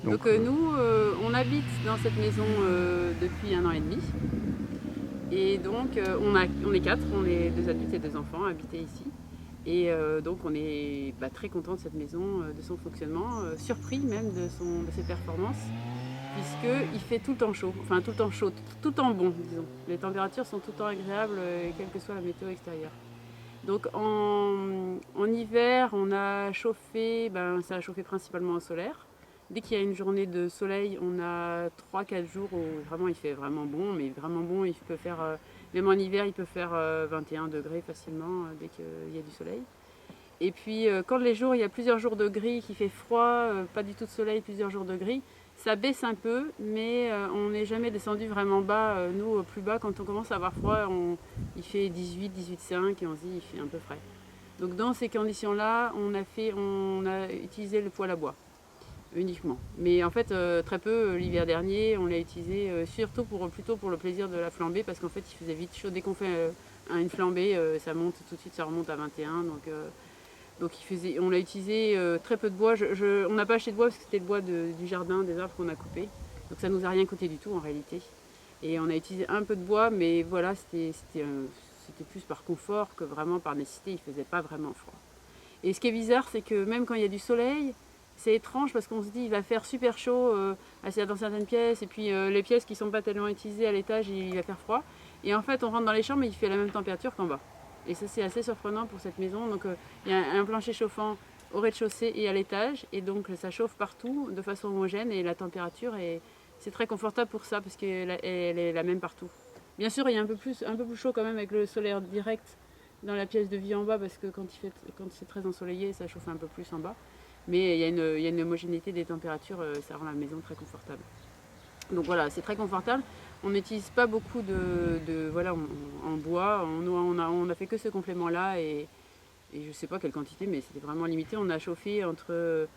Donc nous, on habite dans cette maison depuis 1 an et demi. Et donc on est quatre, on est 2 adultes et 2 enfants habités ici. Et donc on est très content de cette maison, de son fonctionnement, surpris même de ses performances, puisqu'il fait tout le temps chaud, enfin tout le temps chaud, tout le temps bon, disons. Les températures sont tout le temps agréables, quelle que soit la météo extérieure. Donc en hiver, on a chauffé, ça a chauffé principalement au solaire. Dès qu'il y a une journée de soleil, on a 3 4 jours où vraiment il fait vraiment bon, mais vraiment bon, il peut faire, même en hiver, il peut faire 21 degrés facilement dès qu'il y a du soleil. Et puis quand les jours, il y a plusieurs jours de gris, qu'il fait froid, pas du tout de soleil, plusieurs jours de gris, ça baisse un peu, mais on n'est jamais descendu vraiment bas. Nous, plus bas, quand on commence à avoir froid, il fait 18, 18,5 et on se dit il fait un peu frais. Donc dans ces conditions-là, on a utilisé le poêle à bois uniquement. Mais en fait, très peu l'hiver dernier, on l'a utilisé surtout plutôt pour le plaisir de la flambée, parce qu'en fait, il faisait vite chaud. Dès qu'on fait une flambée, ça monte tout de suite, ça remonte à 21. Donc on a utilisé très peu de bois. On n'a pas acheté de bois parce que c'était le bois du jardin, des arbres qu'on a coupés. Donc ça nous a rien coûté du tout en réalité. Et on a utilisé un peu de bois, mais voilà, c'était plus par confort que vraiment par nécessité. Il faisait pas vraiment froid. Et ce qui est bizarre, c'est que même quand il y a du soleil, c'est étrange parce qu'on se dit il va faire super chaud dans certaines pièces, et puis les pièces qui ne sont pas tellement utilisées à l'étage, il va faire froid. Et en fait, on rentre dans les chambres et il fait la même température qu'en bas. Et ça, c'est assez surprenant pour cette maison. Donc, il y a un plancher chauffant au rez-de-chaussée et à l'étage, et donc ça chauffe partout de façon homogène, et la température c'est très confortable pour ça parce qu'elle est la même partout. Bien sûr, il y a un peu plus chaud quand même avec le solaire direct dans la pièce de vie en bas, parce que quand c'est très ensoleillé, ça chauffe un peu plus en bas. Mais il y a une homogénéité des températures, ça rend la maison très confortable. Donc voilà, c'est très confortable. On n'utilise pas beaucoup voilà, en bois. On a fait que ce complément-là, et je ne sais pas quelle quantité, mais c'était vraiment limité. On a chauffé entre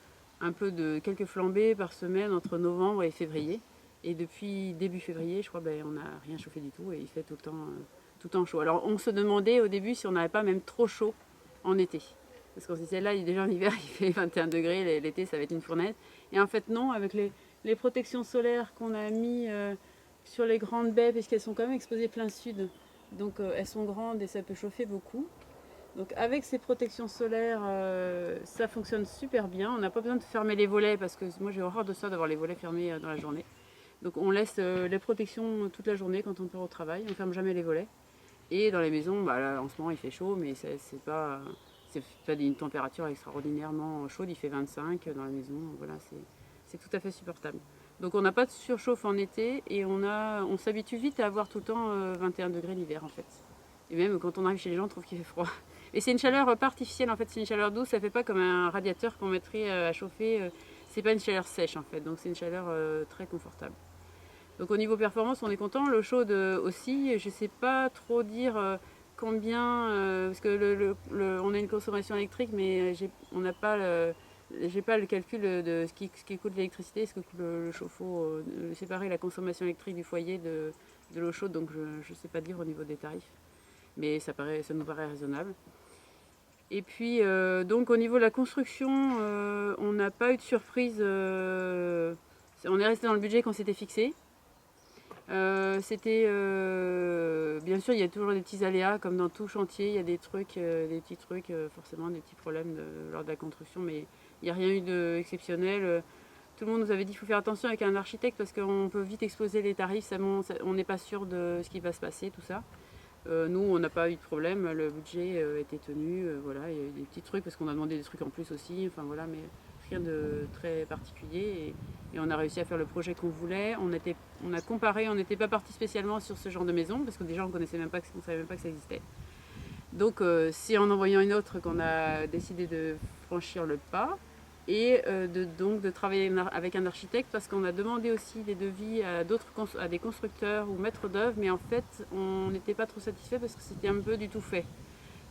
quelques flambées par semaine entre novembre et février. Et depuis début février, je crois, on n'a rien chauffé du tout, et il fait tout le temps chaud. Alors on se demandait au début si on n'avait pas même trop chaud en été. Parce qu'on se disait là, déjà en hiver, il fait 21 degrés, l'été ça va être une fournaise. Et en fait non, avec les protections solaires qu'on a mis sur les grandes baies, puisqu'elles sont quand même exposées plein sud. Donc elles sont grandes et ça peut chauffer beaucoup. Donc avec ces protections solaires, ça fonctionne super bien. On n'a pas besoin de fermer les volets, parce que moi j'ai horreur de ça, d'avoir les volets fermés dans la journée. Donc on laisse les protections toute la journée quand on part au travail. On ferme jamais les volets. Et dans les maisons, là, en ce moment il fait chaud, mais c'est pas une température extraordinairement chaude. Il fait 25 dans la maison. Voilà, c'est tout à fait supportable. Donc on n'a pas de surchauffe en été, et on s'habitue vite à avoir tout le temps 21 degrés l'hiver en fait. Et même quand on arrive chez les gens, on trouve qu'il fait froid. Et c'est une chaleur pas artificielle en fait, c'est une chaleur douce, ça fait pas comme un radiateur qu'on mettrait à chauffer. C'est pas une chaleur sèche en fait, donc c'est une chaleur très confortable. Donc au niveau performance, on est content. L'eau chaude aussi, je sais pas trop dire combien, parce que on a une consommation électrique, mais on n'a pas j'ai pas le calcul de ce qui coûte l'électricité, ce que coûte le chauffe-eau, séparer la consommation électrique du foyer de l'eau chaude, donc je ne sais pas dire au niveau des tarifs, mais ça nous paraît raisonnable. Et puis, donc au niveau de la construction, on n'a pas eu de surprise. On est resté dans le budget qu'on s'était fixé. Bien sûr, il y a toujours des petits aléas, comme dans tout chantier, il y a des petits trucs, forcément des petits problèmes lors de la construction, mais il n'y a rien eu d'exceptionnel. Tout le monde nous avait dit qu'il faut faire attention avec un architecte, parce qu'on peut vite exploser les tarifs, on n'est pas sûr de ce qui va se passer, tout ça. Nous, on n'a pas eu de problème, le budget était tenu, voilà, il y a eu des petits trucs parce qu'on a demandé des trucs en plus aussi, enfin voilà, mais rien de très particulier, et on a réussi à faire le projet qu'on voulait. On a comparé, on n'était pas parti spécialement sur ce genre de maison parce que déjà on ne savait même pas que ça existait. Donc c'est en envoyant une autre qu'on a décidé de franchir le pas, et donc de travailler avec un architecte, parce qu'on a demandé aussi des devis à des constructeurs ou maîtres d'œuvre, mais en fait on n'était pas trop satisfait parce que c'était un peu du tout fait.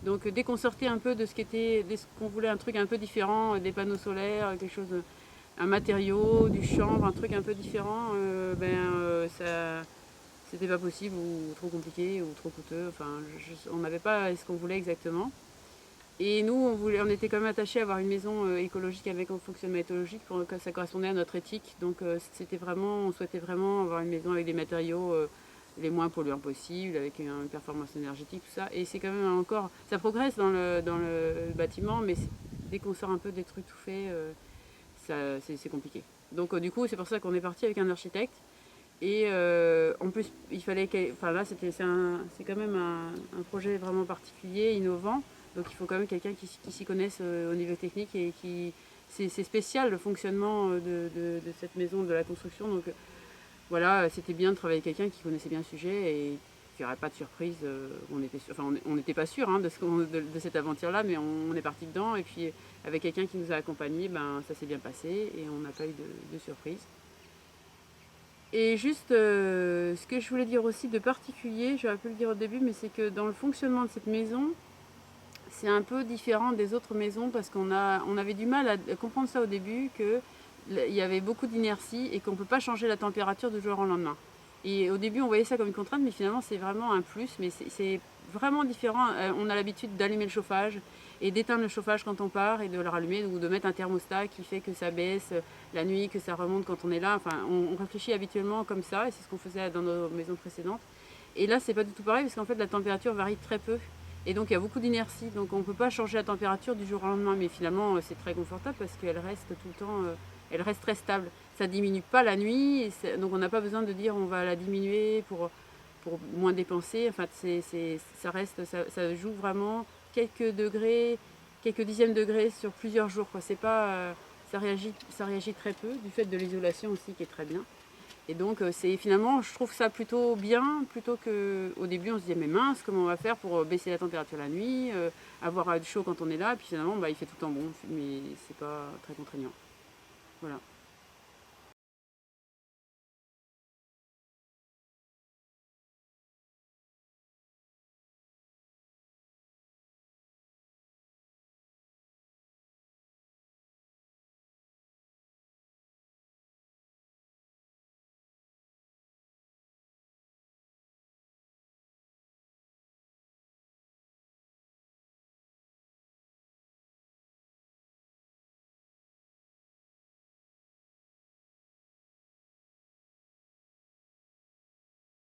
Donc dès qu'on sortait un peu de dès ce qu'on voulait, un truc un peu différent, des panneaux solaires, quelque chose, un matériau, du chanvre, un truc un peu différent, ça c'était pas possible, ou trop compliqué, ou trop coûteux. Enfin, on n'avait pas ce qu'on voulait exactement. Et nous, on était quand même attachés à avoir une maison écologique avec un fonctionnement écologique pour que ça correspondait à notre éthique. Donc on souhaitait vraiment avoir une maison avec des matériaux les moins polluants possibles, avec une performance énergétique, tout ça. Et c'est quand même encore, ça progresse dans le bâtiment, mais dès qu'on sort un peu des trucs tout faits, c'est compliqué. Donc du coup, c'est pour ça qu'on est parti avec un architecte. Et en plus, il fallait enfin là, c'est quand même un projet vraiment particulier, innovant. Donc il faut quand même quelqu'un qui s'y connaisse au niveau technique et c'est spécial le fonctionnement de cette maison, de la construction. Donc voilà, c'était bien de travailler avec quelqu'un qui connaissait bien le sujet et qu'il n'y aurait pas de surprise. On n'était pas sûr hein, de cette aventure-là, mais on est parti dedans. Et puis avec quelqu'un qui nous a accompagnés, ben, ça s'est bien passé et on n'a pas eu de surprise. Et juste, ce que je voulais dire aussi de particulier, j'aurais pu le dire au début, mais c'est que dans le fonctionnement de cette maison, c'est un peu différent des autres maisons parce on avait du mal à comprendre ça au début, qu'il y avait beaucoup d'inertie et qu'on ne peut pas changer la température du jour au lendemain. Et au début, on voyait ça comme une contrainte, mais finalement, c'est vraiment un plus. Mais c'est vraiment différent. On a l'habitude d'allumer le chauffage et d'éteindre le chauffage quand on part et de le rallumer ou de mettre un thermostat qui fait que ça baisse la nuit, que ça remonte quand on est là. Enfin, on réfléchit habituellement comme ça et c'est ce qu'on faisait dans nos maisons précédentes. Et là, c'est pas du tout pareil parce qu'en fait, la température varie très peu. Et donc, il y a beaucoup d'inertie. Donc, on ne peut pas changer la température du jour au lendemain. Mais finalement, c'est très confortable parce qu'elle reste tout le temps, elle reste très stable. Ça ne diminue pas la nuit. Donc, on n'a pas besoin de dire on va la diminuer pour moins dépenser. Enfin, ça joue vraiment quelques degrés, quelques dixièmes de degrés sur plusieurs jours, quoi. C'est pas, ça réagit très peu, du fait de l'isolation aussi qui est très bien. Et donc finalement, je trouve ça plutôt bien, plutôt qu'au début on se disait mais mince, comment on va faire pour baisser la température la nuit, avoir chaud quand on est là, et puis finalement bah, il fait tout le temps bon, mais c'est pas très contraignant. Voilà.